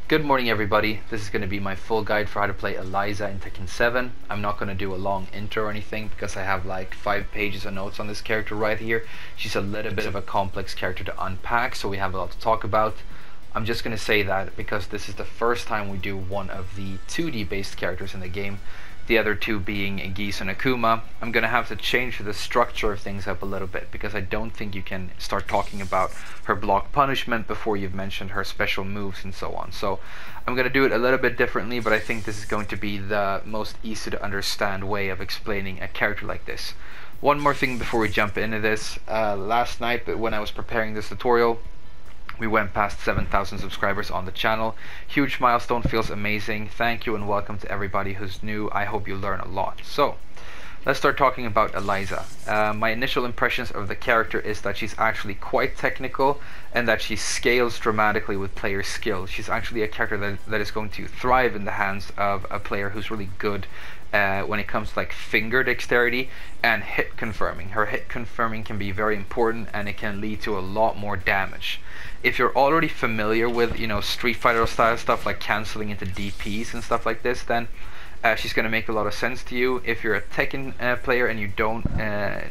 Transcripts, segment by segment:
Good morning everybody, this is going to be my full guide for how to play Eliza in Tekken 7. I'm not going to do a long intro or anything because I have like 5 pages of notes on this character right here. She's a little bit of a complex character to unpack, so we have a lot to talk about. I'm just going to say that because this is the first time we do one of the 2D based characters in the game, the other two being Geese and Akuma. I'm going to have to change the structure of things up a little bit because I don't think you can start talking about her block punishment before you've mentioned her special moves and so on. So I'm going to do it a little bit differently, but I think this is going to be the most easy to understand way of explaining a character like this. One more thing before we jump into this. Last night when I was preparing this tutorial, we went past 7,000 subscribers on the channel. Huge milestone, feels amazing. Thank you and welcome to everybody who's new. I hope you learn a lot. So, let's start talking about Eliza. My initial impressions of the character is that she's actually quite technical and that she scales dramatically with player skill. She's actually a character that is going to thrive in the hands of a player who's really good when it comes to like finger dexterity and hit confirming. Her hit confirming can be very important and it can lead to a lot more damage. If you're already familiar with, Street Fighter style stuff like canceling into DPs and stuff like this, then she's going to make a lot of sense to you. If you're a Tekken player and you don't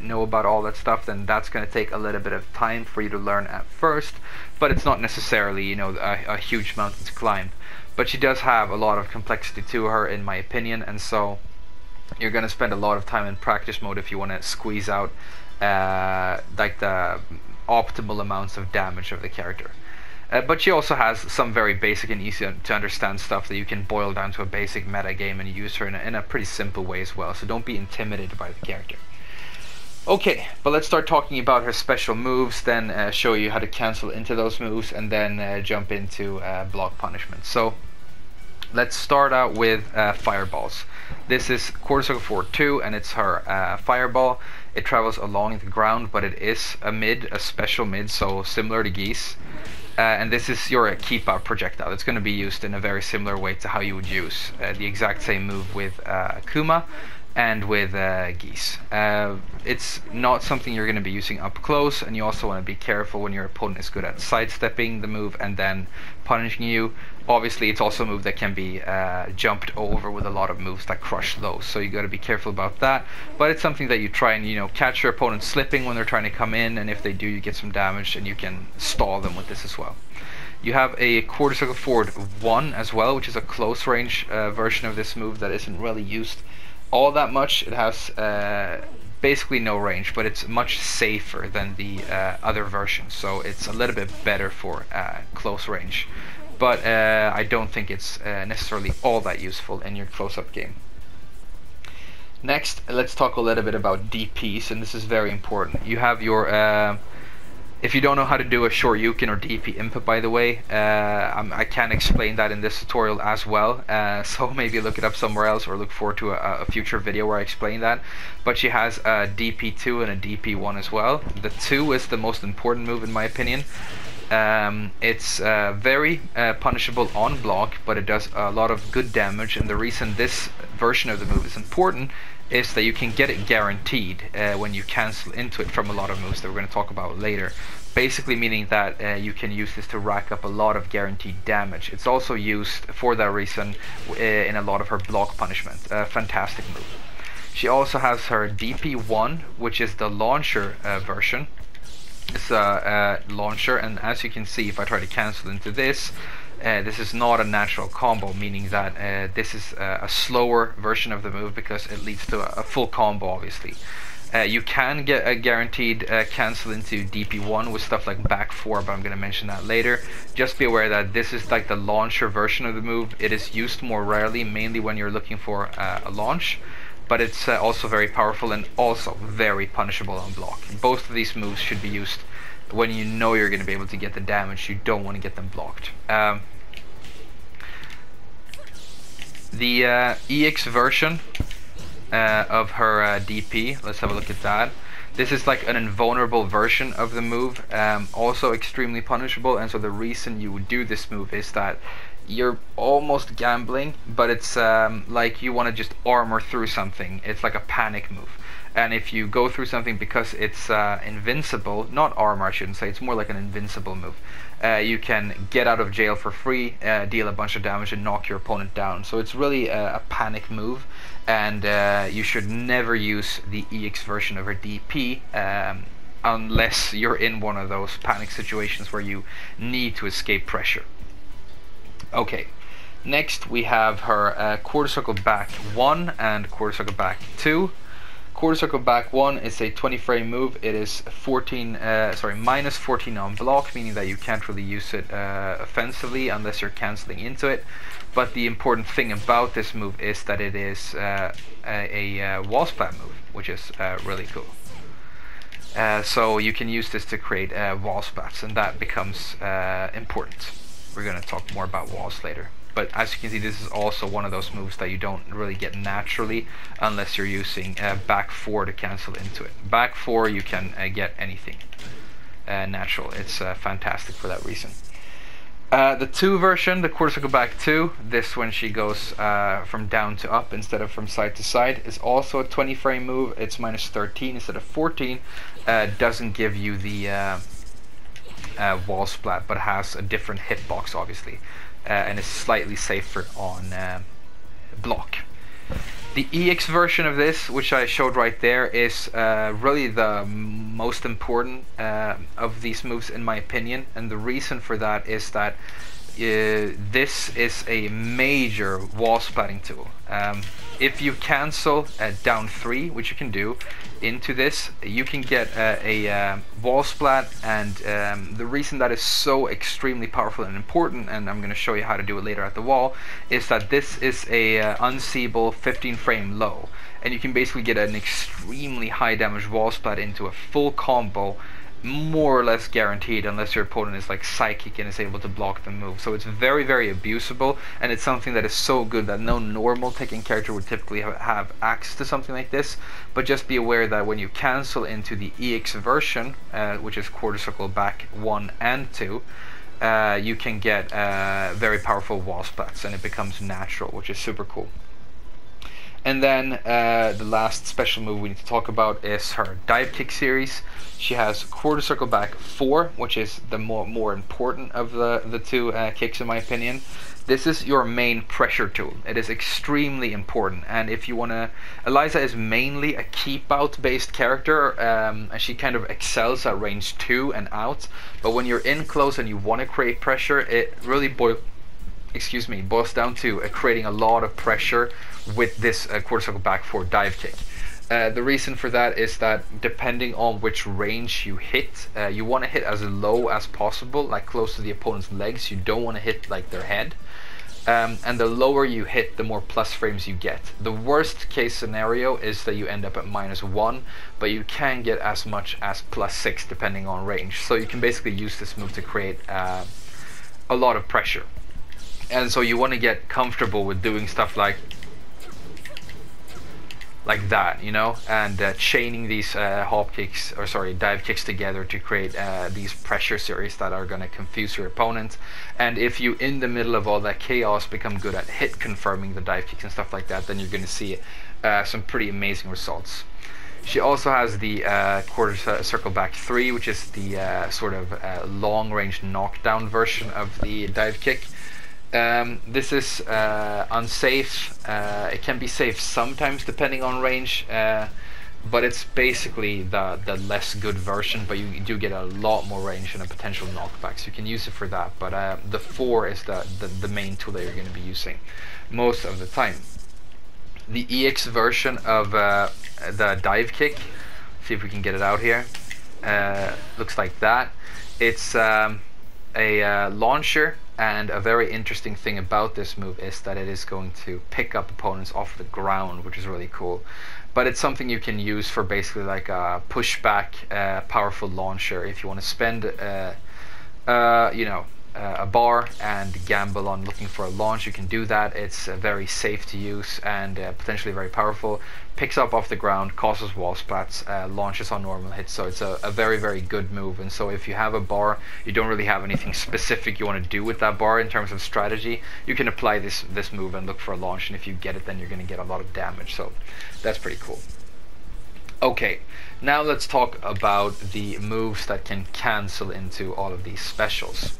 know about all that stuff, then that's going to take a little bit of time for you to learn at first, but it's not necessarily, a huge mountain to climb. But she does have a lot of complexity to her, in my opinion, and so you're going to spend a lot of time in practice mode if you want to squeeze out like the optimal amounts of damage of the character. But she also has some very basic and easy to understand stuff that you can boil down to a basic meta game and use her in a pretty simple way as well, so don't be intimidated by the character. Okay, but let's start talking about her special moves, then show you how to cancel into those moves, and then jump into block punishment. So let's start out with fireballs. This is quarter circle forward 2 and it's her fireball. It travels along the ground, but it is a special mid, so similar to Geese. And this is your keep out projectile. It's going to be used in a very similar way to how you would use the exact same move with Akuma and with Geese. It's not something you're going to be using up close, and you also want to be careful when your opponent is good at sidestepping the move and then punishing you. Obviously, it's also a move that can be jumped over with a lot of moves that crush those, so you got to be careful about that. But it's something that you try and catch your opponent slipping when they're trying to come in, and if they do, you get some damage, and you can stall them with this as well. You have a quarter circle forward 1 as well, which is a close range version of this move that isn't really used all that much. It has basically no range, but it's much safer than the other versions, so it's a little bit better for close range. But I don't think it's necessarily all that useful in your close-up game. Next, let's talk a little bit about DPs, and this is very important. You have your if you don't know how to do a Shoryuken or DP input, by the way, I can explain that in this tutorial as well, so maybe look it up somewhere else or look forward to a future video where I explain that. But she has a DP2 and a DP1 as well. The 2 is the most important move in my opinion. It's very punishable on block, but it does a lot of good damage, and the reason this version of the move is important is that you can get it guaranteed when you cancel into it from a lot of moves that we're going to talk about later. Basically meaning that you can use this to rack up a lot of guaranteed damage. It's also used for that reason in a lot of her block punishment. Fantastic move. She also has her DP1, which is the launcher version. It's a launcher, and as you can see, if I try to cancel into this, this is not a natural combo, meaning that this is a slower version of the move because it leads to a full combo, obviously. You can get a guaranteed cancel into DP1 with stuff like back 4, but I'm going to mention that later. Just be aware that this is like the launcher version of the move. It is used more rarely, mainly when you're looking for a launch, but it's also very powerful and also very punishable on block. Both of these moves should be used when you know you're going to be able to get the damage. You don't want to get them blocked. The EX version of her DP, let's have a look at that. This is like an invulnerable version of the move, also extremely punishable, and so the reason you would do this move is that you're almost gambling, but it's like you want to just armor through something. It's like a panic move. And if you go through something, because it's invincible, not armor I shouldn't say, it's more like an invincible move, you can get out of jail for free, deal a bunch of damage and knock your opponent down. So it's really a panic move, and you should never use the EX version of her DP unless you're in one of those panic situations where you need to escape pressure. Okay, next we have her quarter circle back 1 and quarter circle back 2. Quarter circle back 1 is a 20 frame move. It is minus 14 on block, meaning that you can't really use it offensively unless you're cancelling into it. But the important thing about this move is that it is a wall splat move, which is really cool. So you can use this to create wall splats, and that becomes important. We're going to talk more about walls later. But as you can see, this is also one of those moves that you don't really get naturally unless you're using back 4 to cancel into it. Back 4 you can get anything natural. It's fantastic for that reason. The 2 version, the quarter circle back 2, this when she goes from down to up instead of from side to side, is also a 20 frame move. It's minus 13 instead of 14. Doesn't give you the wall splat, but has a different hitbox obviously. And is slightly safer on block. The EX version of this, which I showed right there, is really the most important of these moves in my opinion, and the reason for that is that this is a major wall splatting tool. If you cancel down 3, which you can do, into this, you can get a wall splat, and the reason that is so extremely powerful and important, and I'm going to show you how to do it later at the wall, is that this is a unseeable 15 frame low, and you can basically get an extremely high damage wall splat into a full combo, more or less guaranteed, unless your opponent is like psychic and is able to block the move. So it's very, very abusable, and it's something that is so good that no normal Tekken character would typically have access to something like this. But just be aware that when you cancel into the EX version, which is quarter circle back 1 and 2, you can get very powerful wall splats, and it becomes natural, which is super cool. And then the last special move we need to talk about is her dive kick series. She has quarter circle back 4, which is the more important of the two kicks in my opinion. This is your main pressure tool. It is extremely important, and if you want to, Eliza is mainly a keep out based character, and she kind of excels at range 2 and out, but when you're in close and you want to create pressure, it really boils down to creating a lot of pressure with this quarter circle back 4 dive kick. The reason for that is that depending on which range you hit, you want to hit as low as possible, like close to the opponent's legs. You don't want to hit like their head. And the lower you hit, the more plus frames you get. The worst case scenario is that you end up at -1, but you can get as much as +6 depending on range. So you can basically use this move to create a lot of pressure. And so you want to get comfortable with doing stuff like that, you know, and chaining these dive kicks together to create these pressure series that are going to confuse your opponent. And if you, in the middle of all that chaos, become good at hit confirming the dive kicks and stuff like that, then you're going to see some pretty amazing results. She also has the quarter circle back 3, which is the sort of long range knockdown version of the dive kick. This is unsafe. It can be safe sometimes depending on range, but it's basically the less good version, but you do get a lot more range and a potential knockback, so you can use it for that. But the 4 is the main tool that you're going to be using most of the time. The EX version of the dive kick, see if we can get it out here, looks like that. It's a launcher, and a very interesting thing about this move is that it is going to pick up opponents off the ground, which is really cool. But it's something you can use for basically like a pushback powerful launcher. If you want to spend a bar and gamble on looking for a launch, you can do that. It's very safe to use and potentially very powerful. Picks up off the ground, causes wall splats, launches on normal hits, so it's a very, very good move. And so if you have a bar, you don't really have anything specific you want to do with that bar in terms of strategy, you can apply this move and look for a launch, and if you get it, then you're going to get a lot of damage, so that's pretty cool. Okay, now let's talk about the moves that can cancel into all of these specials.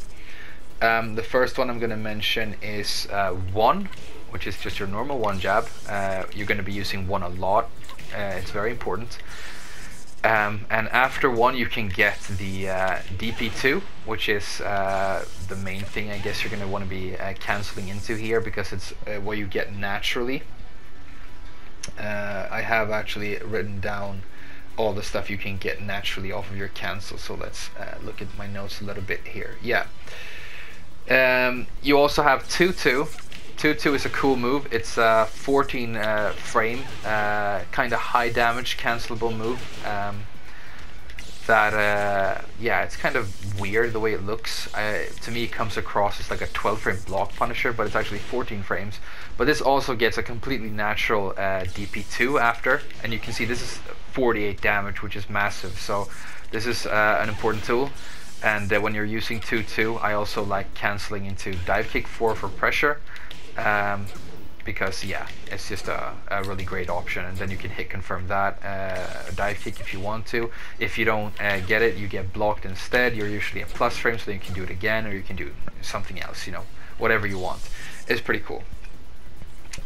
The first one I'm going to mention is one, which is just your normal one jab. You're going to be using one a lot. It's very important. And after one, you can get the DP2, which is the main thing I guess you're going to want to be canceling into here, because it's what you get naturally. I have actually written down all the stuff you can get naturally off of your cancel, so let's look at my notes a little bit here. Yeah. You also have 2-2. 2-2 is a cool move. It's a 14 frame, kind of high damage cancelable move. Yeah, it's kind of weird the way it looks. To me, it comes across as like a 12 frame block punisher, but it's actually 14 frames. But this also gets a completely natural DP2 after, and you can see this is 48 damage, which is massive. So this is an important tool. And when you're using 2-2, I also like cancelling into dive kick 4 for pressure, because yeah, it's just a really great option. And then you can hit confirm that dive kick if you want to. If you don't get it, you get blocked instead. You're usually a plus frame, so then you can do it again, or you can do something else, you know, whatever you want. It's pretty cool.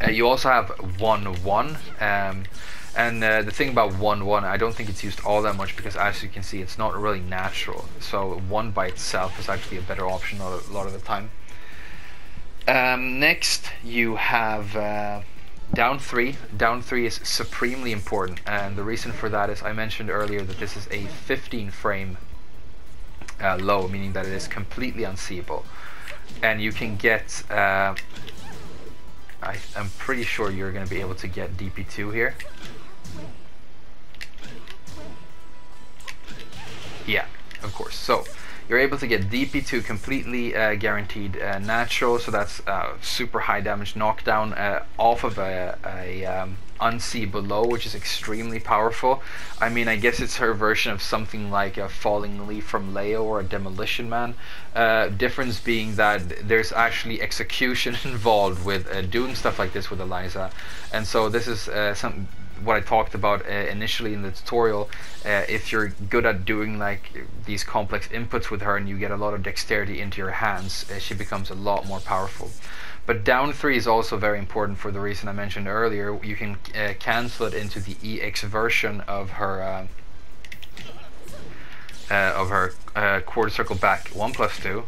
You also have 1-1, and the thing about 1-1, I don't think it's used all that much, because as you can see, it's not really natural. So 1 by itself is actually a better option a lot of the time. Next, you have down 3. Down 3 is supremely important, and the reason for that is I mentioned earlier that this is a 15 frame low, meaning that it is completely unseeable, and you can get I'm pretty sure you're going to be able to get DP2 here. Yeah, of course. So you're able to get DP2 completely guaranteed natural, so that's super high damage knockdown off of a unseeable low, which is extremely powerful. I mean, I guess it's her version of something like a Falling Leaf from Leo or a Demolition Man. Difference being that there's actually execution involved with doing stuff like this with Eliza, and so this is what I talked about initially in the tutorial. If you're good at doing like these complex inputs with her and you get a lot of dexterity into your hands, she becomes a lot more powerful. But down 3 is also very important for the reason I mentioned earlier. You can cancel it into the EX version of her quarter circle back 1+2,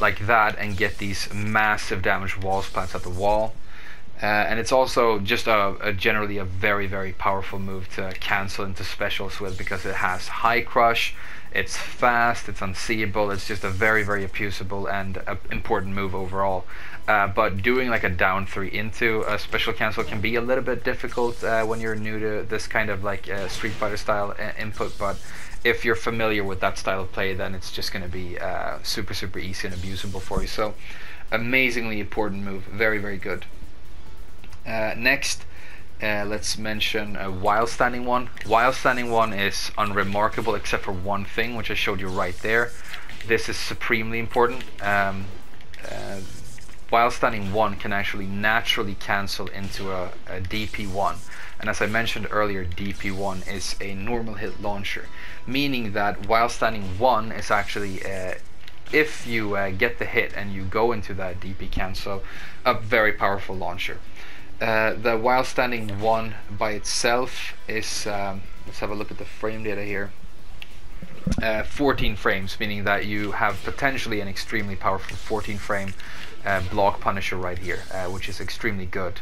like that, and get these massive damage wall splats at the wall. And it's also just generally a very, very powerful move to cancel into specials with, because it has high crush, it's fast, it's unseeable, it's just a very, very abusable and important move overall. But doing like a down 3 into a special cancel can be a little bit difficult when you're new to this kind of like Street Fighter style input, but if you're familiar with that style of play, then it's just going to be super, super easy and abusable for you. So amazingly important move, very, very good. Next, let's mention While Standing 1. While Standing 1 is unremarkable except for one thing, which I showed you right there. This is supremely important. While Standing 1 can actually naturally cancel into a DP1. And as I mentioned earlier, DP1 is a normal hit launcher, meaning that While Standing 1 is actually if you get the hit and you go into that DP cancel, a very powerful launcher. The While Standing 1 by itself is, let's have a look at the frame data here, 14 frames, meaning that you have potentially an extremely powerful 14 frame block punisher right here, which is extremely good.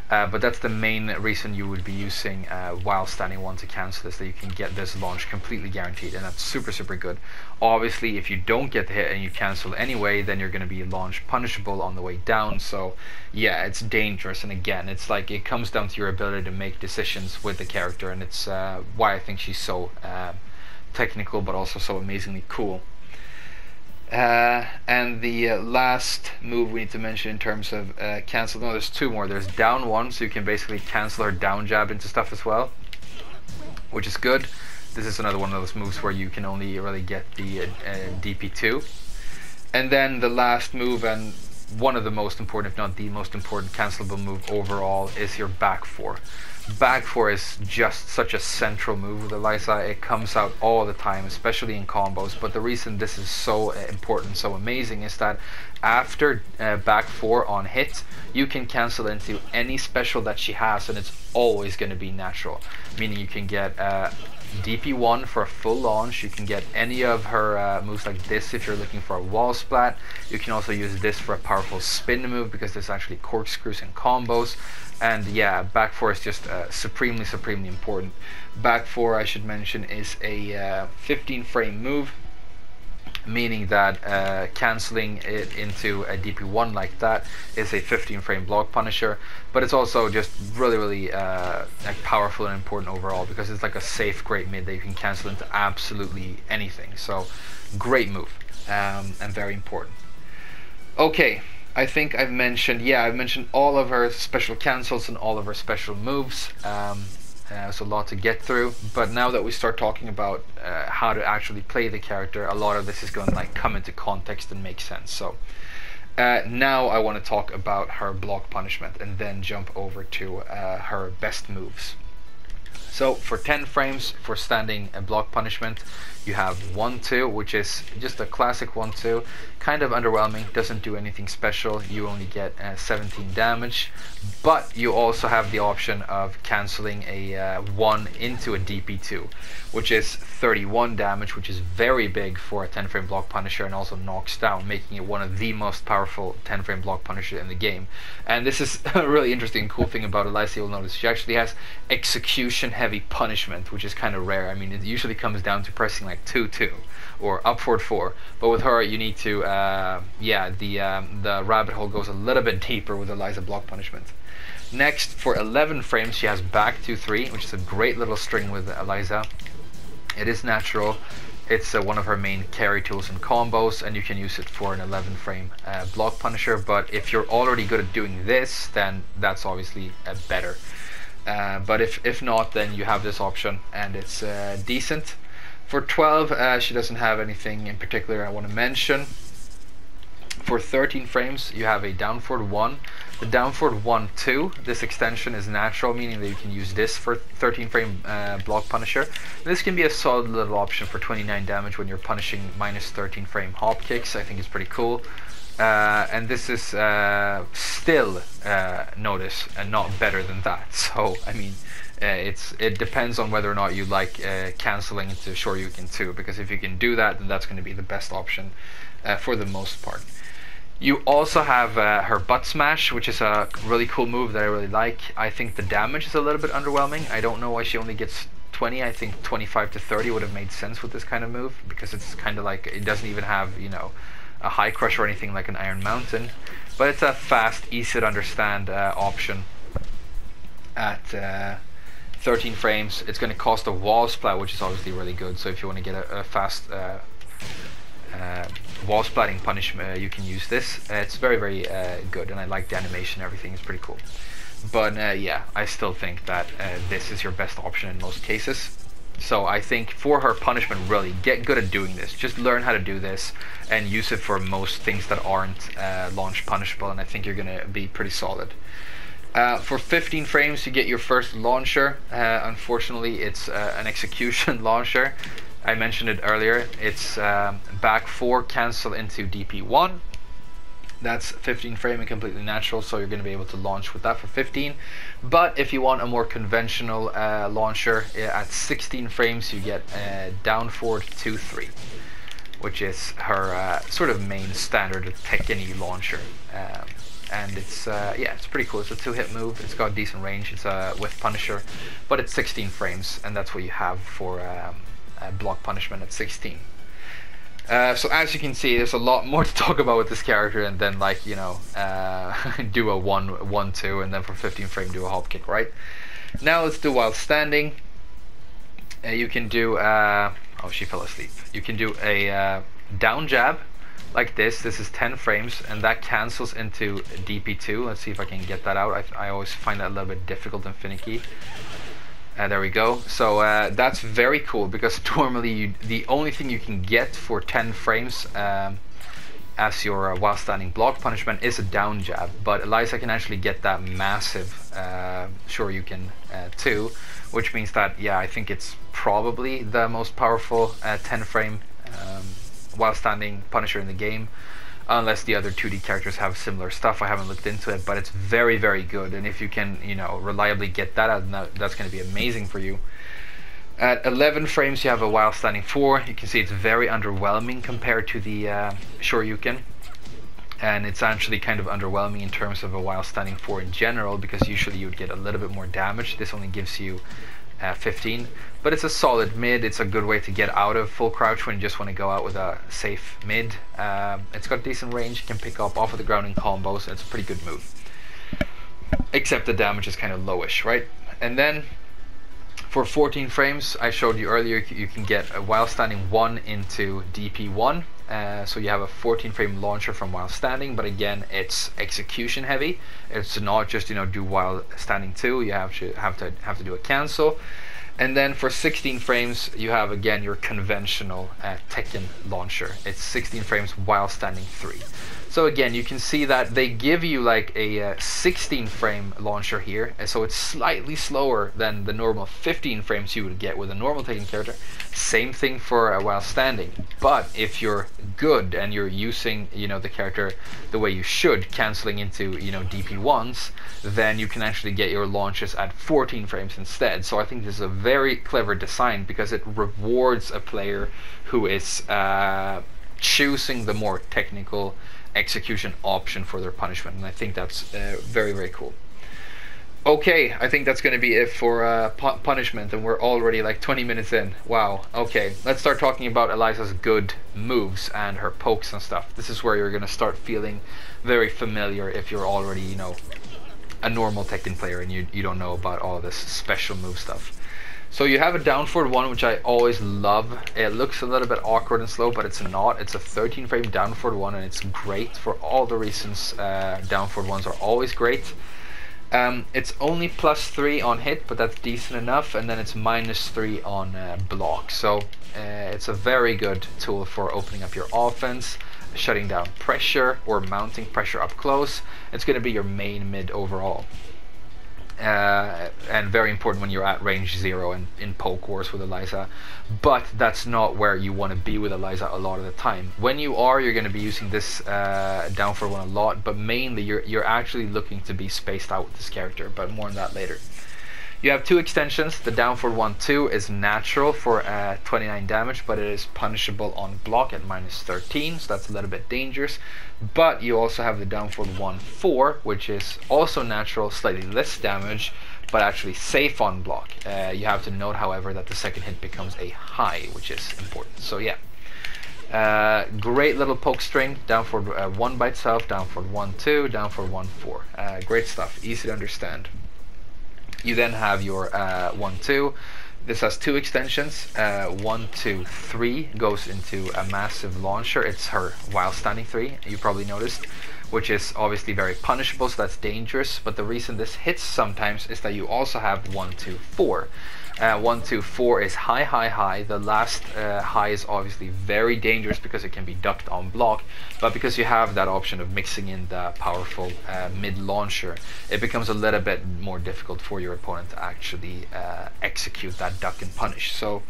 But that's the main reason you would be using While Standing 1 to cancel this, that you can get this launch completely guaranteed, and that's super, super good. Obviously, if you don't get the hit and you cancel anyway, then you're going to be launch punishable on the way down, so yeah, it's dangerous. And again, it's like it comes down to your ability to make decisions with the character, and it's why I think she's so technical but also so amazingly cool. And the last move we need to mention in terms of cancel, no, there's two more. There's down 1, so you can basically cancel her down jab into stuff as well, which is good. This is another one of those moves where you can only really get the DP2. And then the last move, and one of the most important, if not the most important cancelable move overall is your back four. Back four is just such a central move with Eliza. It comes out all the time, especially in combos. But the reason this is so important, so amazing, is that after back four on hit, you can cancel into any special that she has, and it's always going to be natural. Meaning you can get DP1 for a full launch. You can get any of her moves like this if you're looking for a wall splat. You can also use this for a powerful spin move because there's actually corkscrews and combos. And yeah, back four is just supremely important. Back four, I should mention, is a 15 frame move, meaning that cancelling it into a DP1 like that is a 15 frame block punisher, but it's also just really like powerful and important overall because it's like a safe great mid that you can cancel into absolutely anything. So great move, and very important. Okay, I think I've mentioned all of her special cancels and all of her special moves. It's a lot to get through, but now that we start talking about how to actually play the character, a lot of this is going to like come into context and make sense. So now I want to talk about her block punishment and then jump over to her best moves. So for 10 frames for standing block punishment, you have 1-2, which is just a classic 1-2, kind of underwhelming, doesn't do anything special. You only get 17 damage, but you also have the option of cancelling a 1 into a DP2, which is 31 damage, which is very big for a 10 frame block punisher, and also knocks down, making it one of the most powerful 10 frame block punisher in the game. And this is a really interesting cool thing about Eliza. You'll notice she actually has execution heavy punishment, which is kind of rare. I mean, it usually comes down to pressing like 2-2 or up forward 4, but with her you need to the rabbit hole goes a little bit deeper with Eliza block punishment. Next, for 11 frames, she has back 2-3, which is a great little string with Eliza. It is natural. It's one of her main carry tools and combos, and you can use it for an 11 frame block punisher, but if you're already good at doing this, then that's obviously better. But if not, then you have this option, and it's decent. For 12, she doesn't have anything in particular I want to mention. For 13 frames, you have a down forward 1. The down forward 1-2, this extension is natural, meaning that you can use this for 13 frame block punisher. This can be a solid little option for 29 damage when you're punishing minus 13 frame hop kicks. I think it's pretty cool. And this is still, notice, and not better than that. So, I mean, it depends on whether or not you like cancelling into Shoryuken 2, because if you can do that, then that's going to be the best option for the most part. You also have her butt smash, which is a really cool move that I really like. I think the damage is a little bit underwhelming. I don't know why she only gets 20. I think 25 to 30 would have made sense with this kind of move, because it's kind of like, it doesn't even have, you know, a high crush or anything like an Iron Mountain, but it's a fast, easy to understand option at 13 frames. It's going to cost a wall splat, which is obviously really good. So if you want to get a fast wall splatting punishment, you can use this. It's very good, and I like the animation. Everything is pretty cool. But yeah, I still think that this is your best option in most cases. So I think for her punishment, really get good at doing this. Just learn how to do this and use it for most things that aren't launch punishable, and I think you're going to be pretty solid. For 15 frames, you get your first launcher. Unfortunately, it's an execution launcher. I mentioned it earlier. It's back 4 cancel into DP1. That's 15 frame and completely natural, so you're going to be able to launch with that for 15. But if you want a more conventional launcher, at 16 frames you get down forward 2-3, which is her sort of main standard Tekken launcher. And it's it's pretty cool. It's a 2-hit move. It's got decent range. It's a with Punisher, but it's 16 frames, and that's what you have for block punishment at 16. So as you can see, there's a lot more to talk about with this character, and then, like, you know, do a 1-1-2, and then for 15 frame do a hop kick, right? Now let's do while standing. You can do oh, she fell asleep. You can do a down jab like this. This is 10 frames, and that cancels into DP2. Let's see if I can get that out. I always find that a little bit difficult and finicky. There we go. So that's very cool, because normally the only thing you can get for 10 frames as your while standing block punishment is a down jab, but Eliza can actually get that massive Shoryuken too, which means that, yeah, I think it's probably the most powerful 10 frame while standing punisher in the game, unless the other 2D characters have similar stuff. I haven't looked into it, but it's very, very good, and if you can, you know, reliably get that out, that's going to be amazing for you. At 11 frames you have a while standing 4. You can see it's very underwhelming compared to the Shoryuken, and it's actually kind of underwhelming in terms of a while standing 4 in general, because usually you would get a little bit more damage. This only gives you 15, but it's a solid mid. It's a good way to get out of full crouch when you just want to go out with a safe mid. It's got decent range, can pick up off of the ground in combos. It's a pretty good move, except the damage is kind of lowish, right? And then for 14 frames, I showed you earlier, you can get a while standing 1 into DP1. So you have a 14 frame launcher from while standing, but again, it's execution heavy. It's not just, you know, do while standing 2. You have to do a cancel. And then for 16 frames, you have again your conventional Tekken launcher. It's 16 frames while standing 3. So again, you can see that they give you like a 16 frame launcher here, and so it's slightly slower than the normal 15 frames you would get with a normal Tekken character. Same thing for while standing, but if you're good and you're using, you know, the character the way you should, canceling into, you know, DP1s, then you can actually get your launches at 14 frames instead. So I think this is a very clever design, because it rewards a player who is choosing the more technical execution option for their punishment, and I think that's very, very cool. Okay, I think that's going to be it for punishment, and we're already like 20 minutes in. Wow. Okay, let's start talking about Eliza's good moves and her pokes and stuff. This is where you're going to start feeling very familiar if you're already, you know, a normal Tekken player and you don't know about all this special move stuff. So you have a down forward 1, which I always love. It looks a little bit awkward and slow, but it's not. It's a 13 frame down forward 1, and it's great for all the reasons down forward 1s are always great. It's only +3 on hit, but that's decent enough, and then it's -3 on block. So it's a very good tool for opening up your offense, shutting down pressure or mounting pressure up close. It's going to be your main mid overall. And very important when you're at range 0 and in poke wars with Eliza, but that's not where you want to be with Eliza a lot of the time. When you are, you're going to be using this down forward 1 a lot, but mainly you're actually looking to be spaced out with this character, but more on that later. You have 2 extensions. The down forward 1-2 is natural for 29 damage, but it is punishable on block at -13, so that's a little bit dangerous. But you also have the down forward 1-4, which is also natural, slightly less damage, but actually safe on block. You have to note, however, that the second hit becomes a high, which is important. So yeah, great little poke string. Down forward 1 by itself, down forward 1-2, down forward 1-4. Great stuff, easy to understand. You then have your 1-2. This has 2 extensions. 1-2-3 goes into a massive launcher. It's her while standing 3, you probably noticed, which is obviously very punishable, so that's dangerous. But the reason this hits sometimes is that you also have 1-2-4. 1-2-4 is high. The last high is obviously very dangerous because it can be ducked on block, but because you have that option of mixing in the powerful mid launcher, it becomes a little bit more difficult for your opponent to actually execute that duck and punish. So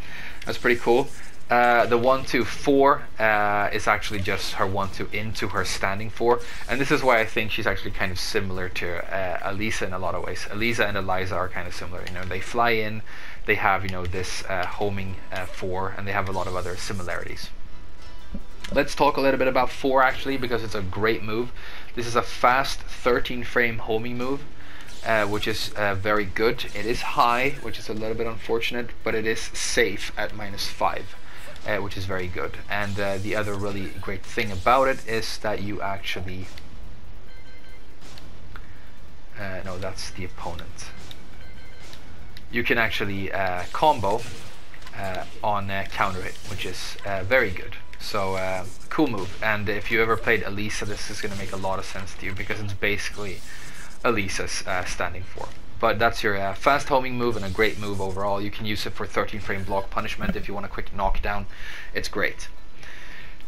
that's pretty cool. The 1-2-4 is actually just her 1-2 into her standing 4, and this is why I think she's actually kind of similar to Elisa in a lot of ways. Elisa and Eliza are kind of similar. You know, they fly in, they have, you know, this homing 4, and they have a lot of other similarities. Let's talk a little bit about 4 actually, because it's a great move. This is a fast 13 frame homing move, which is very good. It is high, which is a little bit unfortunate, but it is safe at -5. Which is very good. And the other really great thing about it is that you actually no, that's the opponent. You can actually combo on counter hit, which is very good. So cool move. And if you ever played Elisa, this is going to make a lot of sense to you, because it's basically Elisa's standing 4. But that's your fast homing move, and a great move overall. You can use it for 13 frame block punishment if you want a quick knockdown. It's great.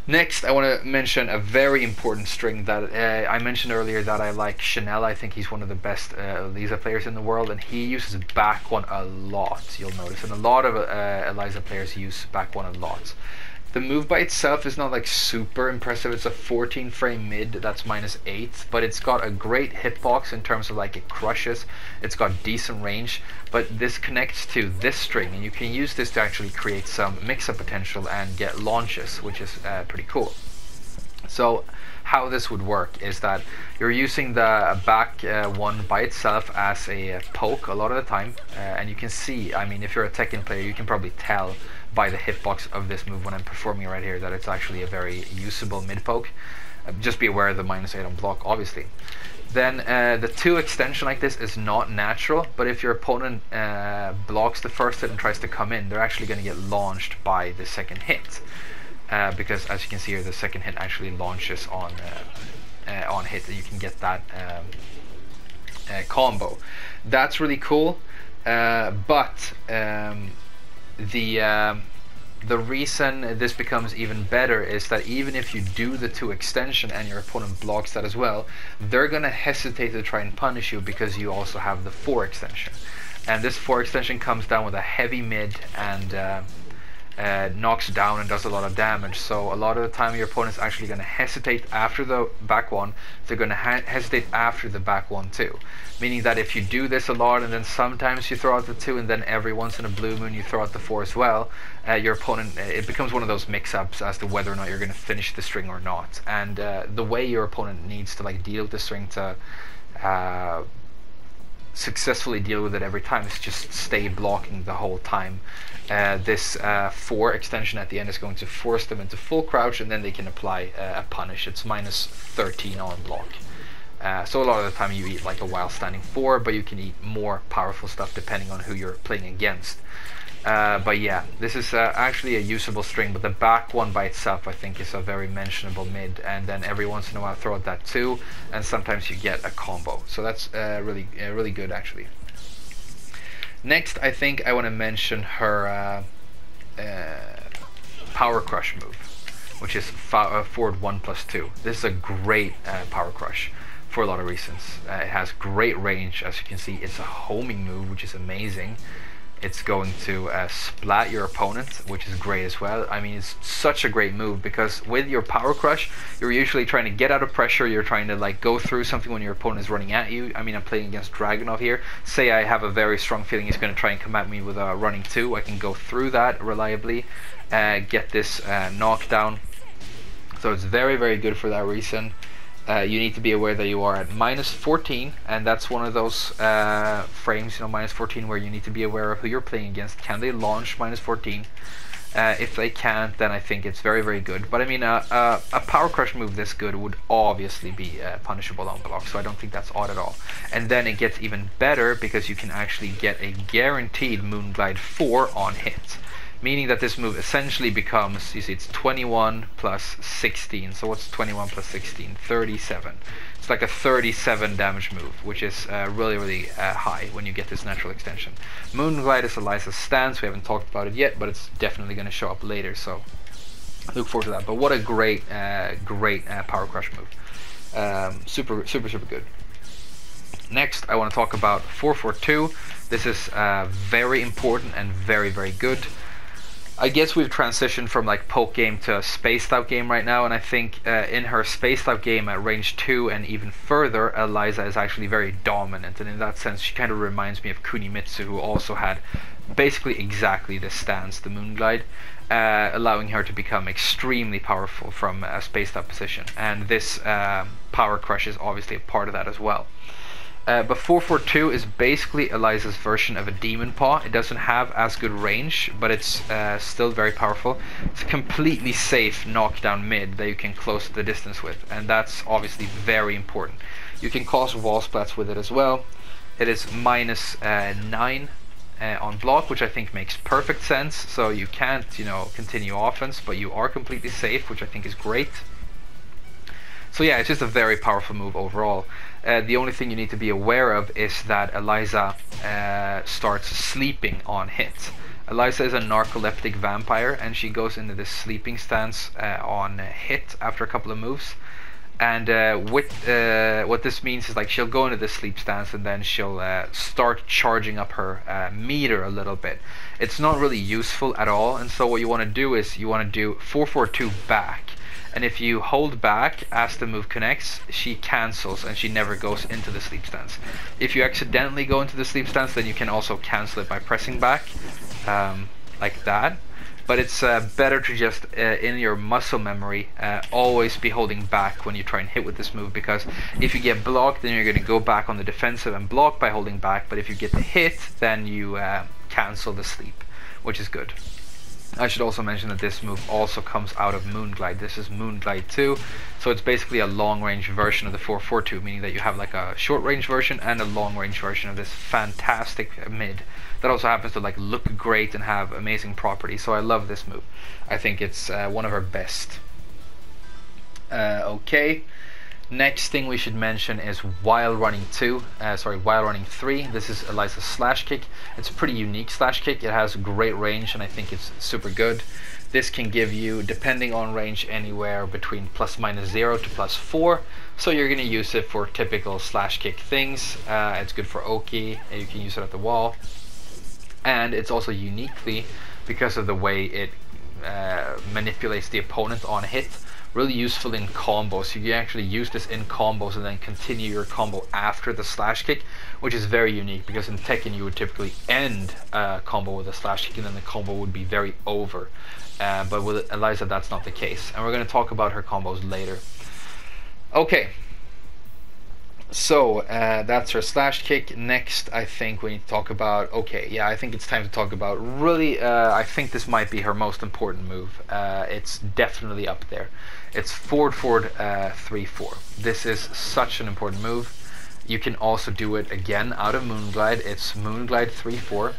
Next, I want to mention a very important string that I mentioned earlier that I like Chanel. I think he's one of the best Eliza players in the world, and he uses back one a lot, you'll notice. And a lot of Eliza players use back one a lot. The move by itself is not like super impressive. It's a 14 frame mid that's -8, but it's got a great hitbox in terms of like it crushes. It's got decent range, but this connects to this string, and you can use this to actually create some mix-up potential and get launches, which is pretty cool. So how this would work is that you're using the back one by itself as a poke a lot of the time, and you can see, I mean, if you're a Tekken player, you can probably tell by the hitbox of this move when I'm performing right here that it's actually a very usable mid poke. Just be aware of the -8 on block, obviously. Then the 2 extension like this is not natural, but if your opponent blocks the first hit and tries to come in, they're actually going to get launched by the second hit. Because as you can see here, the second hit actually launches on hit, and you can get that combo. That's really cool, but the reason this becomes even better is that even if you do the 2 extension and your opponent blocks that as well, they're gonna hesitate to try and punish you because you also have the 4 extension. And this 4 extension comes down with a heavy mid and knocks down and does a lot of damage. So a lot of the time your opponent's actually going to hesitate after the back one. They're going to hesitate after the back one too, meaning that if you do this a lot and then sometimes you throw out the 2 and then every once in a blue moon you throw out the 4 as well, your opponent, it becomes one of those mix-ups as to whether or not you're going to finish the string or not. And the way your opponent needs to like deal with the string to successfully deal with it every time is just stay blocking the whole time. This 4 extension at the end is going to force them into full crouch, and then they can apply a punish. It's -13 on block. So a lot of the time you eat like a while standing 4, but you can eat more powerful stuff depending on who you're playing against. But yeah, this is actually a usable string, but the back one by itself I think is a very mentionable mid, and then every once in a while throw out that 2, and sometimes you get a combo. So that's really good actually. Next, I think I want to mention her Power Crush move, which is forward 1+2. This is a great Power Crush for a lot of reasons. It has great range, as you can see. It's a homing move, which is amazing. It's going to splat your opponent, which is great as well. I mean, it's such a great move because with your Power Crush, you're usually trying to get out of pressure. You're trying to like go through something when your opponent is running at you. I mean, I'm playing against Dragunov here. Say I have a very strong feeling he's going to try and come at me with a running 2. I can go through that reliably, get this knockdown. So it's very, very good for that reason. You need to be aware that you are at -14, and that's one of those frames, you know, -14, where you need to be aware of who you're playing against. Can they launch -14? If they can't, then I think it's very, very good. But I mean, a Power Crush move this good would obviously be punishable on block, so I don't think that's odd at all. And then it gets even better because you can actually get a guaranteed Moonglide 4 on hit. Meaning that this move essentially becomes, you see, it's 21 plus 16. So what's 21 plus 16? 37. It's like a 37 damage move, which is really, really high when you get this natural extension. Moonglide is Eliza's stance. We haven't talked about it yet, but it's definitely going to show up later. So look forward to that. But what a great, great Power Crush move. Super, super, super good. Next, I want to talk about 442. This is very important and very, very good. I guess we've transitioned from like poke game to a spaced out game right now, and I think in her spaced out game at range 2 and even further, Eliza is actually very dominant, and in that sense she kind of reminds me of Kunimitsu, who also had basically exactly this stance, the Moonglide, allowing her to become extremely powerful from a spaced out position, and this Power Crush is obviously a part of that as well. But 442 is basically Eliza's version of a Demon Paw. It doesn't have as good range, but it's still very powerful. It's a completely safe knockdown mid that you can close the distance with, and that's obviously very important. You can cause wall splats with it as well. It is -9 on block, which I think makes perfect sense. So you can't, you know, continue offense, but you are completely safe, which I think is great. So yeah, it's just a very powerful move overall. The only thing you need to be aware of is that Eliza starts sleeping on hit. Eliza is a narcoleptic vampire, and she goes into this sleeping stance on hit after a couple of moves. And what this means is like she'll go into the sleep stance and then she'll start charging up her meter a little bit. It's not really useful at all, and so what you want to do is you want to do 442 back. And if you hold back as the move connects, she cancels and she never goes into the sleep stance. If you accidentally go into the sleep stance, then you can also cancel it by pressing back, like that. But it's better to just, in your muscle memory, always be holding back when you try and hit with this move, because if you get blocked, then you're going to go back on the defensive and block by holding back, but if you get the hit, then you cancel the sleep, which is good. I should also mention that this move also comes out of Moonglide. This is Moonglide 2, so it's basically a long-range version of the 442, meaning that you have like a short-range version and a long-range version of this fantastic mid that also happens to like look great and have amazing properties. So I love this move. I think it's one of her best. Okay. Next thing we should mention is While Running 3. This is Eliza's slash kick. It's a pretty unique slash kick. It has great range and I think it's super good. This can give you, depending on range, anywhere between ±0 to +4. So you're going to use it for typical slash kick things. It's good for Oki, and you can use it at the wall. And it's also uniquely, because of the way it manipulates the opponent on hit, really useful in combos. You can actually use this in combos and then continue your combo after the slash kick, which is very unique, because in Tekken you would typically end a combo with a slash kick and then the combo would be very over. But with Eliza that's not the case, and we're going to talk about her combos later. Okay, so that's her slash kick. Next I think we need to talk about, I think it's time to talk about really, I think this might be her most important move. It's definitely up there. It's forward 3-4. This is such an important move. You can also do it again out of Moonglide. It's Moonglide 3-4.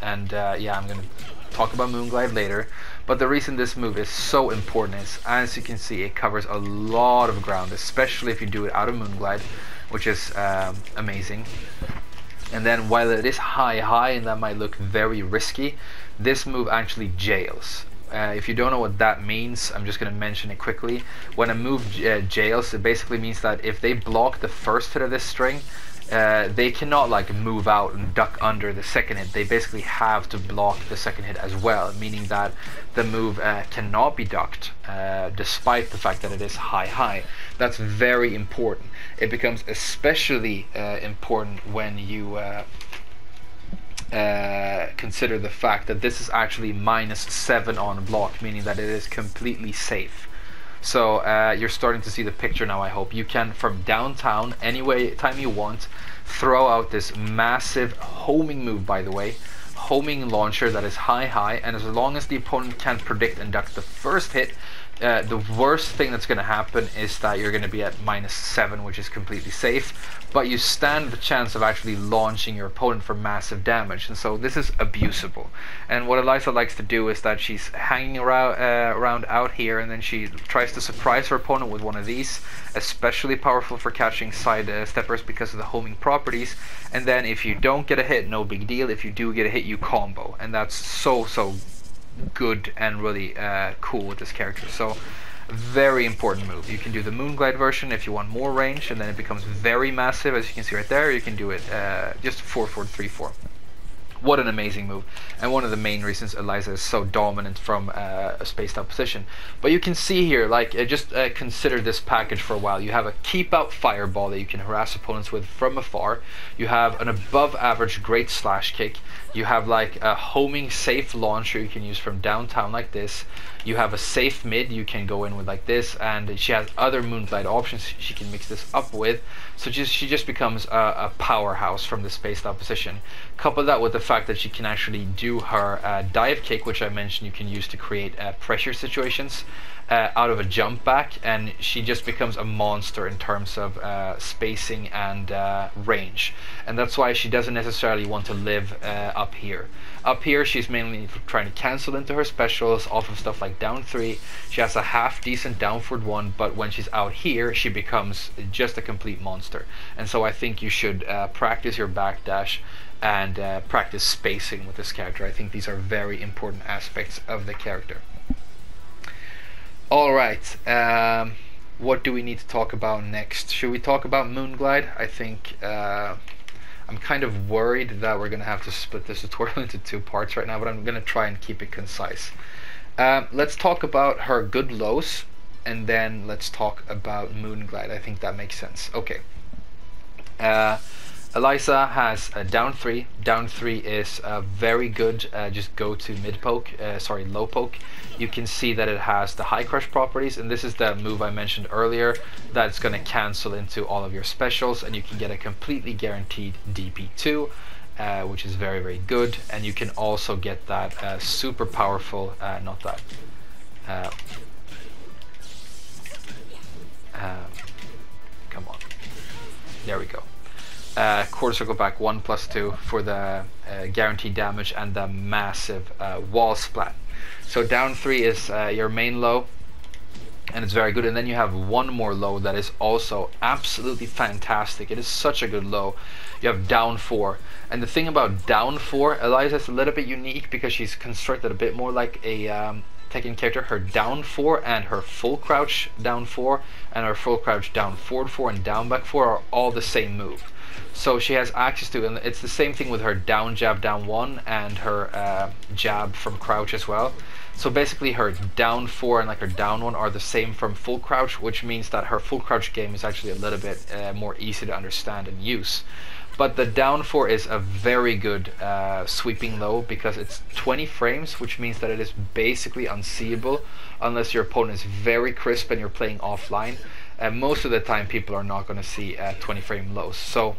I'm going to talk about Moonglide later. But the reason this move is so important is, as you can see, it covers a lot of ground, especially if you do it out of Moonglide, which is amazing. And then while it is high and that might look very risky, this move actually jails. If you don't know what that means, I'm just going to mention it quickly. When a move jails, it basically means that if they block the first hit of this string, they cannot like move out and duck under the second hit. They basically have to block the second hit as well, meaning that the move cannot be ducked, despite the fact that it is high. That's very important. It becomes especially important when you consider the fact that this is actually -7 on block, meaning that it is completely safe. So you're starting to see the picture now, I hope. You can, from downtown, any time you want, throw out this massive homing move, by the way, homing launcher that is high, and as long as the opponent can't predict and duck the first hit, the worst thing that's going to happen is that you're going to be at -7, which is completely safe, but you stand the chance of actually launching your opponent for massive damage, and so this is abusable. And what Eliza likes to do is that she's hanging around out here, and then she tries to surprise her opponent with one of these, especially powerful for catching side steppers because of the homing properties. And then if you don't get a hit, no big deal. If you do get a hit, you combo, and that's so good and really cool with this character. So very important move. You can do the Moonglide version if you want more range, and then it becomes very massive, as you can see right there. You can do it just 4-4-3-4. What an amazing move, and one of the main reasons Eliza is so dominant from a spaced out position. But you can see here, like, just consider this package for a while. You have a keep out fireball that you can harass opponents with from afar. You have an above average great slash kick. You have like a homing safe launcher you can use from downtown like this. You have a safe mid you can go in with like this, and she has other Moonglide options she can mix this up with. So she just becomes a powerhouse from the spaced out position. Couple that with the fact that she can actually do her dive kick, which I mentioned you can use to create pressure situations out of a jump back, and she just becomes a monster in terms of spacing and range. And that's why she doesn't necessarily want to live up here. Up here she's mainly trying to cancel into her specials off of stuff like down 3. She has a half decent down forward 1, but when she's out here she becomes just a complete monster. And so I think you should practice your backdash and practice spacing with this character. I think these are very important aspects of the character. Alright, what do we need to talk about next? Should we talk about Moonglide? I think I'm kind of worried that we're going to have to split this tutorial into 2 parts right now, but I'm going to try and keep it concise. Let's talk about her good lows, and then let's talk about Moonglide. I think that makes sense. Okay. Eliza has a down 3. Down 3 is very good. Just go to mid poke, low poke. You can see that it has the high crush properties, and this is the move I mentioned earlier that's going to cancel into all of your specials, and you can get a completely guaranteed DP2, which is very, very good. And you can also get that super powerful, not that. Come on. There we go. Quarter circle back 1+2 for the guaranteed damage and the massive wall splat. So down 3 is your main low, and it's very good. And then you have one more low that is also absolutely fantastic. It is such a good low. You have down 4, and the thing about down 4, Eliza is a little bit unique because she's constructed a bit more like a Tekken character. Her down 4 and her full crouch down 4 and her full crouch down forward 4 and down back 4 are all the same move. So she has access to, and it's the same thing with her down jab down 1 and her jab from crouch as well. So basically her down 4 and like her down 1 are the same from full crouch, which means that her full crouch game is actually a little bit more easy to understand and use. But the down 4 is a very good sweeping low because it's 20 frames, which means that it is basically unseeable unless your opponent is very crisp and you're playing offline. Most of the time people are not going to see 20 frame lows. So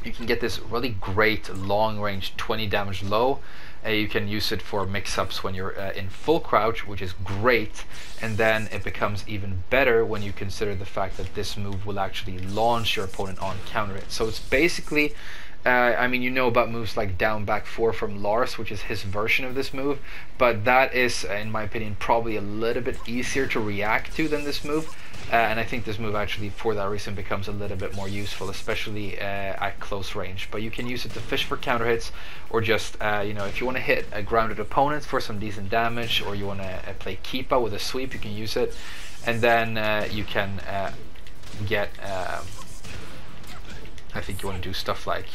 you can get this really great long range 20 damage low. You can use it for mix-ups when you're in full crouch, which is great, and then it becomes even better when you consider the fact that this move will actually launch your opponent on counter hit. So it's basically, I mean, you know about moves like down back 4 from Lars, which is his version of this move, but that is, in my opinion, probably a little bit easier to react to than this move. And I think this move actually, for that reason, becomes a little bit more useful, especially at close range. But you can use it to fish for counter hits, or just, you know, if you want to hit a grounded opponent for some decent damage, or you want to play Keepa with a sweep, you can use it. And then you can get, I think you want to do stuff like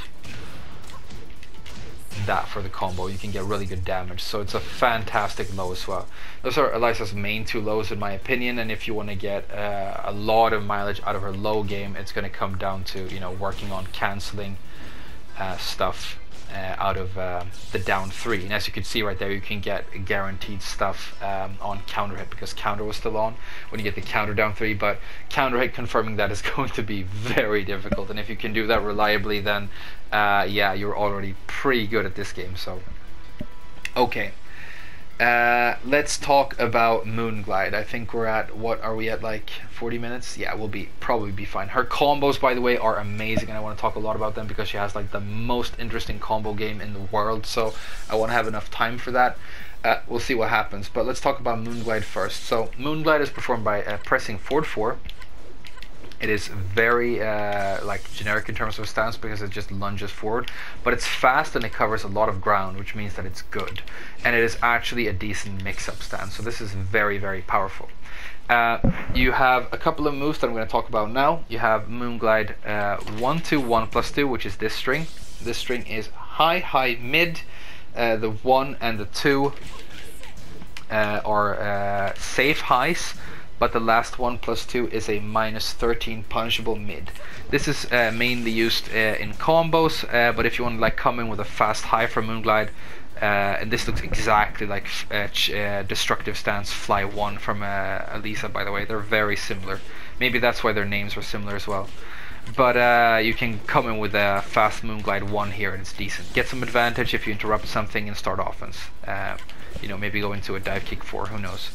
that for the combo. You can get really good damage, so it's a fantastic low as well. Those are Eliza's main 2 lows in my opinion, and if you want to get a lot of mileage out of her low game, it's going to come down to, you know, working on cancelling stuff out of the down 3. And as you can see right there, you can get guaranteed stuff on counter hit because counter was still on when you get the counter down 3, but counter hit confirming that is going to be very difficult, and if you can do that reliably, then yeah, you're already pretty good at this game. So okay, let's talk about Moonglide. I think we're at, what are we at, like 40 minutes? Yeah, we'll probably be fine. Her combos, by the way, are amazing, and I want to talk a lot about them because she has like the most interesting combo game in the world, so I want to have enough time for that. We'll see what happens, but let's talk about Moonglide first. So Moonglide is performed by pressing forward 4. It is very like generic in terms of stance because it just lunges forward, but it's fast and it covers a lot of ground, which means that it's good, and it is actually a decent mix-up stance. So this is very, very powerful. You have a couple of moves that I'm going to talk about now. You have Moonglide 1-2 1+2, which is this string. This string is high, high, mid. The 1 and the 2 are safe highs, but the last 1+2 is a -13 punishable mid. This is mainly used in combos, but if you want to like come in with a fast high from Moonglide, and this looks exactly like Destructive Stance Fly 1 from Eliza, by the way. They're very similar. Maybe that's why their names were similar as well. But you can come in with a fast Moonglide 1 here, and it's decent. Get some advantage if you interrupt something and start offense. You know, maybe go into a dive kick 4, who knows.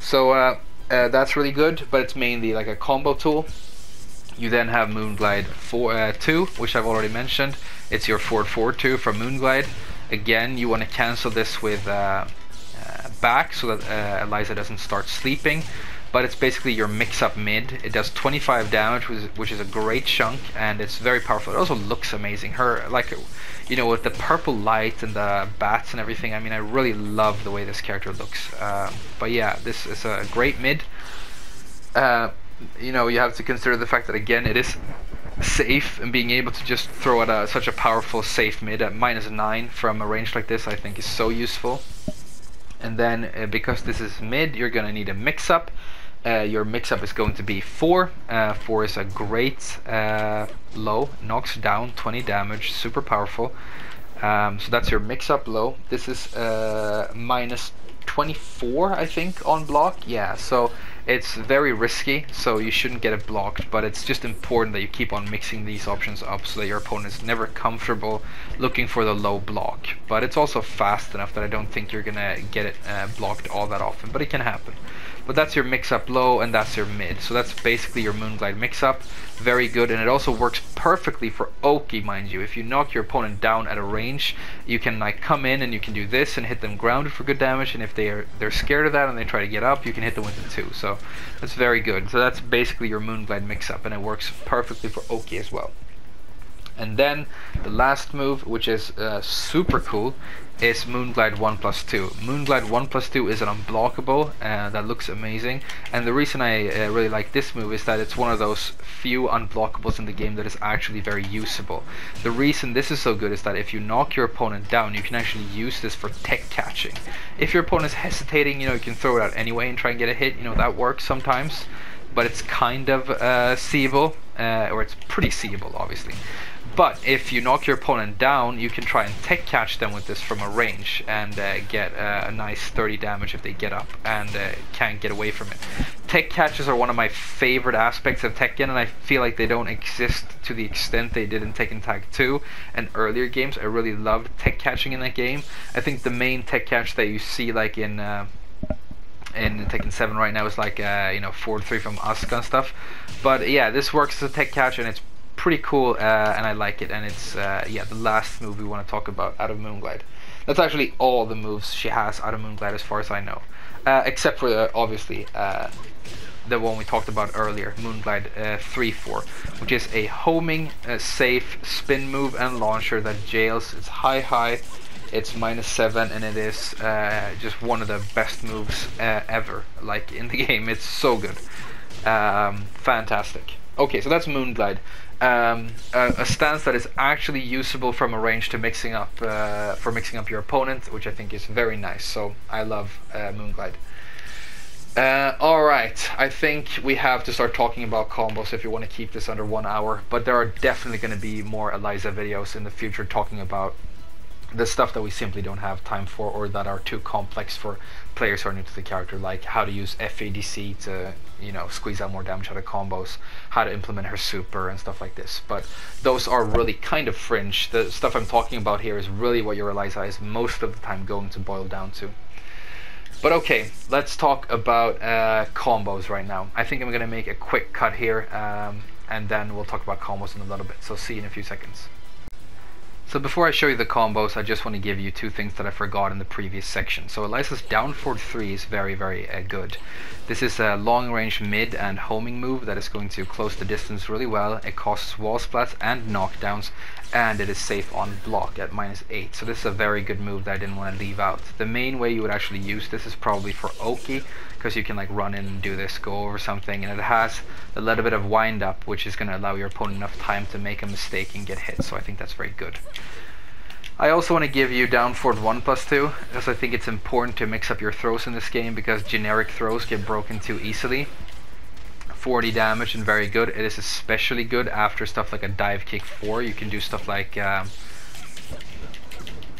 So that's really good, but it's mainly like a combo tool. You then have Moonglide 2, which I've already mentioned. It's your forward 2 from Moonglide. Again, you want to cancel this with back so that Eliza doesn't start sleeping. but it's basically your mix-up mid. It does 25 damage, which is a great chunk, and it's very powerful. It also looks amazing. Her, like, you know, with the purple light and the bats and everything, I mean, I really love the way this character looks. But yeah, this is a great mid. You know, you have to consider the fact that, again, it is safe, and being able to just throw at such a powerful safe mid at -9 from a range like this, I think is so useful. And then because this is mid, you're gonna need a mix-up. Your mix-up is going to be 4. 4 is a great low, knocks down 20 damage, super powerful. So that's your mix-up low. This is -24, I think, on block. Yeah, so it's very risky, so you shouldn't get it blocked, but it's just important that you keep on mixing these options up so that your opponent is never comfortable looking for the low block. But it's also fast enough that I don't think you're gonna get it blocked all that often, but it can happen. But that's your mix-up low, and that's your mid. So that's basically your Moonglide mix-up. Very good, and it also works perfectly for Oki, mind you. If you knock your opponent down at a range, you can like come in and you can do this and hit them grounded for good damage, and if they're scared of that and they try to get up, you can hit them with it too. So that's very good. So that's basically your Moonglide mix-up, and it works perfectly for Oki as well. And then the last move, which is super cool, is Moonglide 1+2. Moonglide 1+2 is an unblockable that looks amazing, and the reason I really like this move is that it's one of those few unblockables in the game that is actually very usable. The reason this is so good is that if you knock your opponent down, you can actually use this for tech catching. If your opponent is hesitating, you know, you can throw it out anyway and try and get a hit. You know, that works sometimes, but it's kind of seeable, or it's pretty seeable, obviously. But if you knock your opponent down, you can try and tech catch them with this from a range and get a nice 30 damage if they get up and can't get away from it. Tech catches are one of my favorite aspects of Tekken, and I feel like they don't exist to the extent they did in Tekken Tag 2 and earlier games. I really loved tech catching in that game. I think the main tech catch that you see like in Tekken 7 right now is like you know, forward 3 from Asuka and stuff. But yeah, this works as a tech catch, and it's pretty cool, and I like it. And it's yeah, the last move we want to talk about out of Moonglide. That's actually all the moves she has out of Moonglide as far as I know, except for obviously the one we talked about earlier, Moonglide 3-4, which is a homing, safe spin move and launcher that jails. It's high, it's -7, and it is just one of the best moves ever, like in the game. It's so good. Fantastic. Okay, so that's Moonglide. A stance that is actually usable from a range to mixing up for mixing up your opponent, which I think is very nice. So I love Moonglide. Alright, I think we have to start talking about combos if you want to keep this under 1 hour, but there are definitely going to be more Eliza videos in the future talking about the stuff that we simply don't have time for, or that are too complex for players who are new to the character, like how to use FADC to, you know, squeeze out more damage out of combos, how to implement her super and stuff like this. But those are really kind of fringe. The stuff I'm talking about here is really what your Eliza is most of the time going to boil down to. But okay, let's talk about combos right now. I think I'm going to make a quick cut here, and then we'll talk about combos in a little bit. So see you in a few seconds. So before I show you the combos, I just want to give you two things that I forgot in the previous section. So Eliza's down forward 3 is very good. This is a long range mid and homing move that is going to close the distance really well. It costs wall splats and knockdowns, and it is safe on block at -8. So this is a very good move that I didn't want to leave out. The main way you would actually use this is probably for Oki, because you can like run in and do this, go over something, and it has a little bit of wind up, which is going to allow your opponent enough time to make a mistake and get hit. So I think that's very good. I also want to give you down forward 1+2, because I think it's important to mix up your throws in this game, because generic throws get broken too easily. 40 damage and very good. It is especially good after stuff like a dive kick 4. You can do stuff like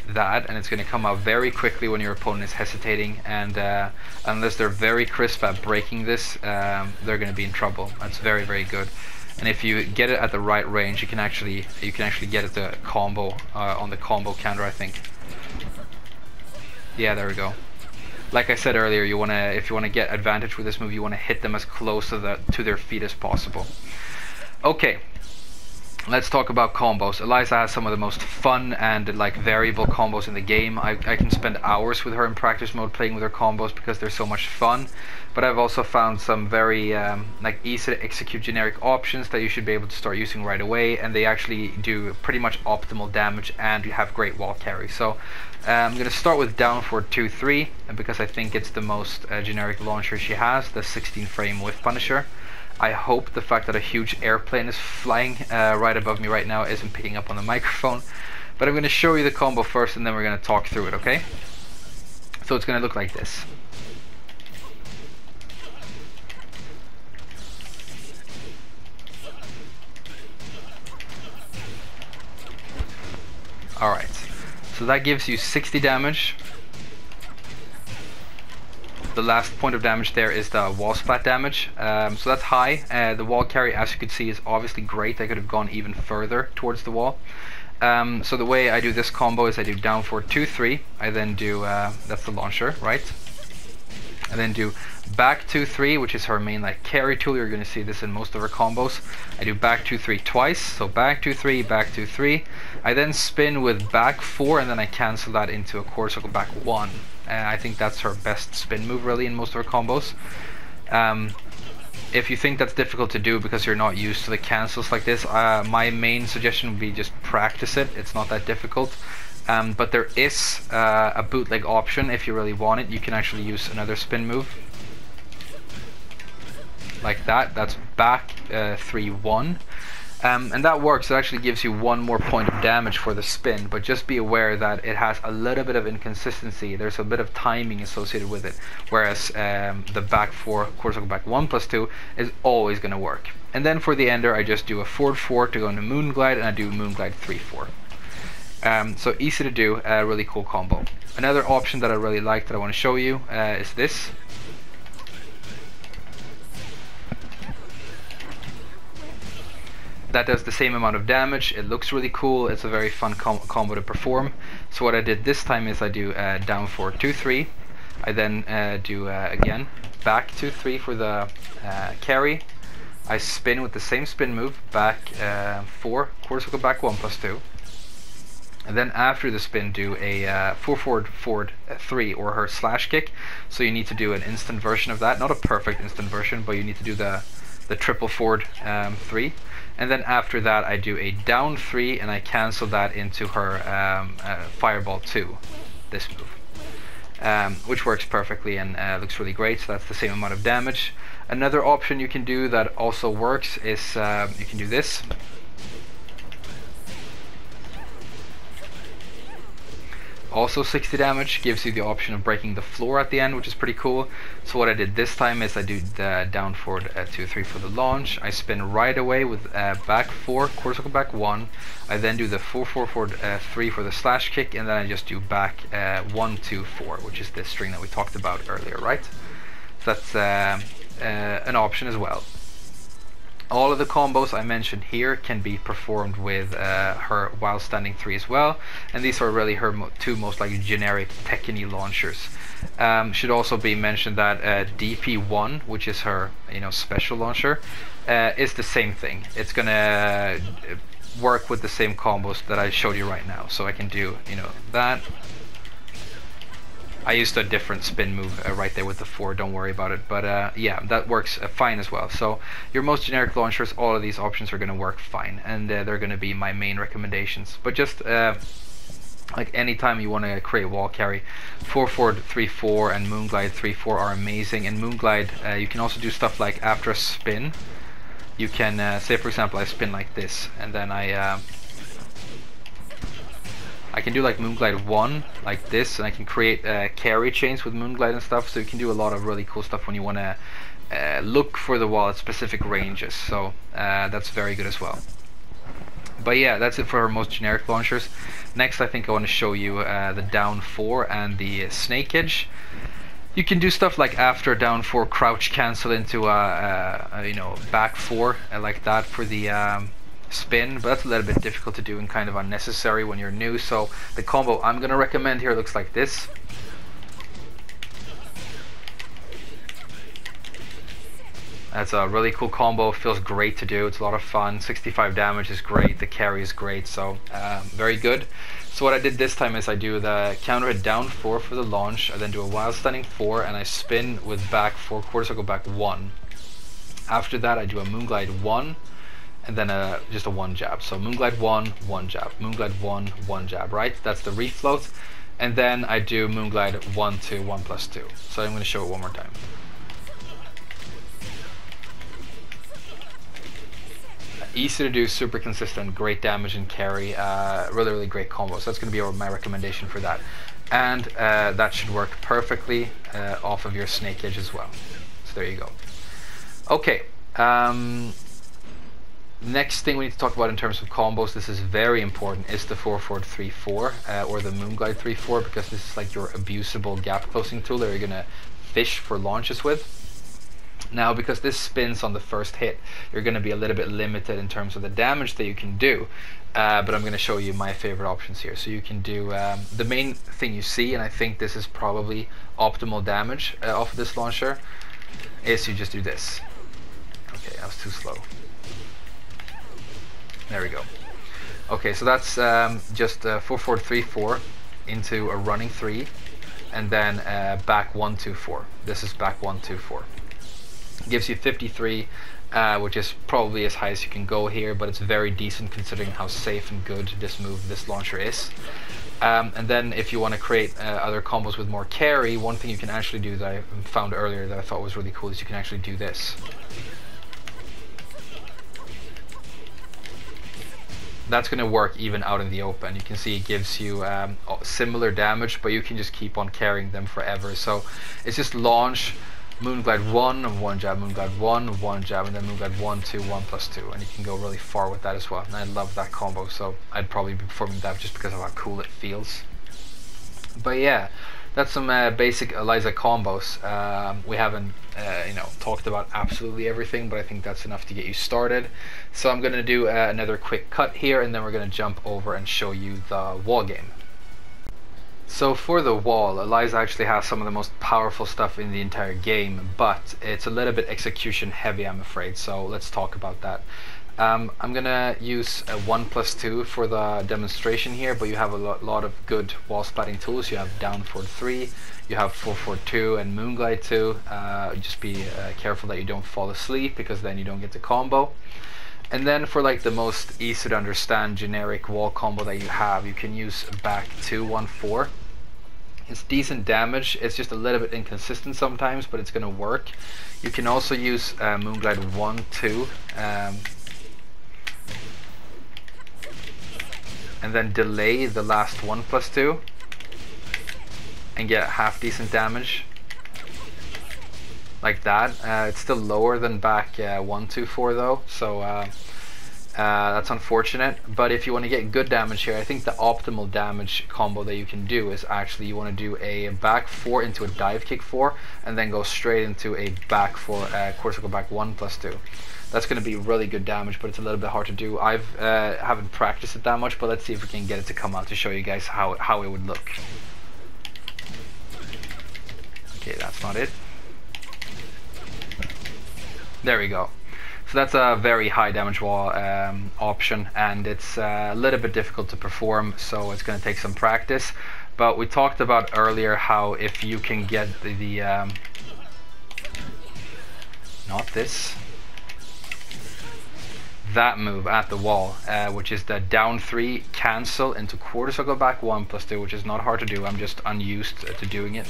that, and it's going to come out very quickly when your opponent is hesitating, and unless they're very crisp at breaking this, they're going to be in trouble. That's very good. And if you get it at the right range, you can actually get it to combo on the combo counter, I think. Yeah, there we go. Like I said earlier, if you wanna get advantage with this move, you wanna hit them as close to their feet as possible. Okay, let's talk about combos. Eliza has some of the most fun and like variable combos in the game. I can spend hours with her in practice mode playing with her combos because they're so much fun. But I've also found some very like easy to execute generic options that you should be able to start using right away, and they actually do pretty much optimal damage and you have great wall carry. So I'm going to start with down for 2-3, and because I think it's the most generic launcher she has, the 16 frame Whiff Punisher. I hope the fact that a huge airplane is flying right above me right now isn't picking up on the microphone. But I'm going to show you the combo first and then we're going to talk through it, okay? So it's going to look like this. Alright, so that gives you 60 damage. The last point of damage there is the wall splat damage, so that's high. The wall carry, as you can see, is obviously great. I could have gone even further towards the wall. So the way I do this combo is I do down for 2-3. I then do, that's the launcher, right? I then do back 2-3, which is her main like carry tool. You're going to see this in most of her combos. I do back 2-3 twice, so back 2-3, back 2-3. I then spin with back 4, and then I cancel that into a quarter circle back 1. I think that's her best spin move really in most of her combos. If you think that's difficult to do because you're not used to the cancels like this, my main suggestion would be just practice it. It's not that difficult. But there is a bootleg option if you really want it. You can actually use another spin move like that. That's back 3-1. And that works. It actually gives you 1 more point of damage for the spin, but just be aware that it has a little bit of inconsistency. There's a bit of timing associated with it, whereas the back 4 quarter circle back 1+2 is always going to work. And then for the ender I just do a forward 4 to go into Moonglide, and I do Moonglide 3-4. So easy to do, really cool combo. Another option that I really like that I want to show you is this. That does the same amount of damage. It looks really cool. It's a very fun combo to perform. So what I did this time is I do down for 2-3. I then do again back 2-3 for the carry. I spin with the same spin move, back 4 quarter circle back 1+2. And then after the spin do a 4 forward 3, or her slash kick. So you need to do an instant version of that, not a perfect instant version, but you need to do the triple forward 3. And then after that I do a down 3, and I cancel that into her fireball 2, this move, which works perfectly and looks really great. So that's the same amount of damage. Another option you can do that also works is you can do this. Also 60 damage, gives you the option of breaking the floor at the end, which is pretty cool. So what I did this time is I do the down forward 2-3 for the launch. I spin right away with back 4 quarter circle back 1. I then do the 4 forward 3 for the slash kick, and then I just do back 1-2-4, which is this string that we talked about earlier, right? So that's an option as well. All of the combos I mentioned here can be performed with her while standing 3 as well, and these are really her two most like generic Tekken-y launchers. Should also be mentioned that DP1, which is her special launcher, is the same thing. It's gonna work with the same combos that I showed you right now. So I can do that. I used a different spin move right there with the 4, don't worry about it, but yeah, that works fine as well. So your most generic launchers, all of these options are going to work fine, and they're going to be my main recommendations. But just like anytime you want to create wall carry, 4 forward 3-4 and Moonglide 3-4 are amazing. And Moonglide, you can also do stuff like after a spin, you can say for example I spin like this, and then I can do like Moonglide 1 like this, and I can create carry chains with Moonglide and stuff. So you can do a lot of really cool stuff when you want to look for the wall at specific ranges. So that's very good as well. But yeah, that's it for our most generic launchers. Next, I think I want to show you the down 4 and the snake edge. You can do stuff like after down 4 crouch cancel into a back 4 like that for the spin, but that's a little bit difficult to do and kind of unnecessary when you're new. So the combo I'm going to recommend here looks like this. That's a really cool combo, feels great to do, it's a lot of fun. 65 damage is great, the carry is great, so very good. So what I did this time is I do the counter hit down 4 for the launch, I then do a wild standing 4, and I spin with back 4 quarter circle back 1. After that I do a Moonglide 1, and then just a 1 jab. So Moonglide 1, 1 jab, Moonglide 1, 1 jab, right? That's the refloat. And then I do Moonglide 1, 2, 1 plus 2. So I'm going to show it one more time. Easy to do, super consistent, great damage and carry, really great combo. So that's going to be my recommendation for that. And that should work perfectly off of your Snake Edge as well. So there you go. Okay, next thing we need to talk about in terms of combos, this is very important, is the 4-4-3-4 or the Moonglide 3-4, because this is like your abusable gap closing tool that you're going to fish for launches with. Now, because this spins on the first hit, you're going to be a little bit limited in terms of the damage that you can do, but I'm going to show you my favorite options here. So you can do, the main thing you see, and I think this is probably optimal damage off of this launcher, is you just do this. Okay, that was too slow. There we go. Okay, so that's just 4-4-3-4 into a running 3, and then back 1-2-4. This is back 1-2-4. Gives you 53, which is probably as high as you can go here, but it's very decent considering how safe and good this launcher is. And then if you want to create other combos with more carry, one thing you can actually do that I found earlier that I thought was really cool is you can actually do this. That's going to work even out in the open. You can see it gives you similar damage, but you can just keep on carrying them forever. So it's just launch, Moonglide 1, 1 jab, Moonglide 1, 1 jab, and then Moonglide 1, 2, 1 plus 2, and you can go really far with that as well. And I love that combo, so I'd probably be performing that just because of how cool it feels. But yeah, that's some basic Eliza combos. We haven't talked about absolutely everything, but I think that's enough to get you started. So I'm going to do another quick cut here, and then we're going to jump over and show you the wall game. So for the wall, Eliza actually has some of the most powerful stuff in the entire game, but it's a little bit execution heavy, I'm afraid, so let's talk about that. I'm gonna use a 1+2 for the demonstration here, but you have a lot of good wall splatting tools. You have down 4-3, you have 4-4-2 and Moonglide 2. Just be careful that you don't fall asleep, because then you don't get the combo. And then for like the most easy to understand generic wall combo that you have, you can use back 2-1-4. It's decent damage, it's just a little bit inconsistent sometimes, but it's gonna work. You can also use Moonglide 1-2 and then delay the last 1+2 and get half decent damage like that. It's still lower than back 1-2-4 though, so that's unfortunate. But if you want to get good damage here, I think the optimal damage combo that you can do is actually you want to do a back 4 into a dive kick 4 and then go straight into a back 4 quarter circle back 1+2. That's going to be really good damage, but it's a little bit hard to do. I haven't practiced it that much, but let's see if we can get it to come out to show you guys how it would look. Okay, that's not it. There we go. So that's a very high damage wall option, and it's a little bit difficult to perform, so it's going to take some practice. But we talked about earlier how if you can get the not this, that move at the wall, which is the down 3 cancel into quarter circle back 1+2, which is not hard to do. I'm just unused to doing it.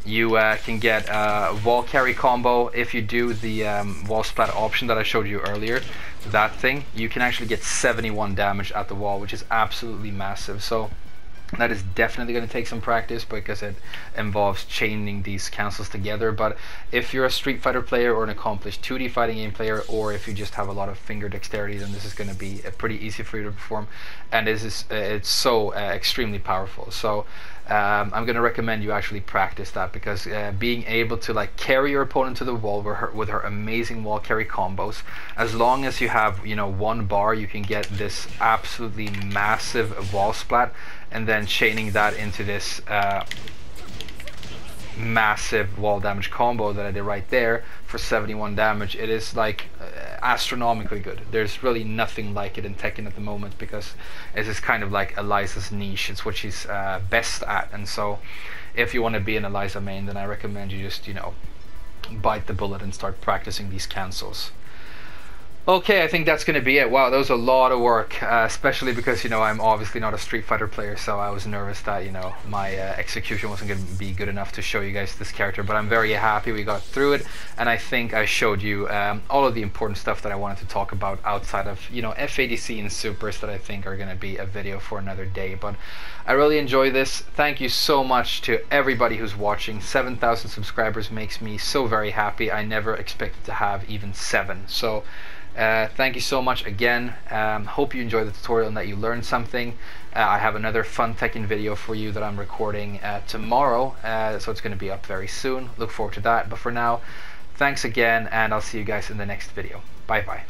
You can get a wall carry combo if you do the wall splat option that I showed you earlier. That thing, you can actually get 71 damage at the wall, which is absolutely massive. So that is definitely going to take some practice because it involves chaining these cancels together. But if you're a Street Fighter player or an accomplished 2D fighting game player, or if you just have a lot of finger dexterity, then this is going to be pretty easy for you to perform. And it's so extremely powerful. So I'm going to recommend you actually practice that, because being able to like carry your opponent to the wall with her amazing wall carry combos, as long as you have one bar, you can get this absolutely massive wall splat, and then chaining that into this massive wall damage combo that I did right there for 71 damage. It is like astronomically good. There's really nothing like it in Tekken at the moment, because this is kind of like Eliza's niche. It's what she's best at, and so if you want to be an Eliza main, then I recommend you just, you know, bite the bullet and start practicing these cancels. Okay, I think that's going to be it. Wow, that was a lot of work, especially because, you know, I'm obviously not a Street Fighter player, so I was nervous that, you know, my execution wasn't going to be good enough to show you guys this character, but I'm very happy we got through it, and I think I showed you all of the important stuff that I wanted to talk about outside of, you know, FADC and Supers that I think are going to be a video for another day. But I really enjoy this. Thank you so much to everybody who's watching. 7,000 subscribers makes me so very happy. I never expected to have even 7. So thank you so much again. Hope you enjoyed the tutorial and that you learned something. I have another fun Tekken video for you that I'm recording tomorrow, so it's going to be up very soon. Look forward to that. But for now, thanks again, and I'll see you guys in the next video. Bye bye.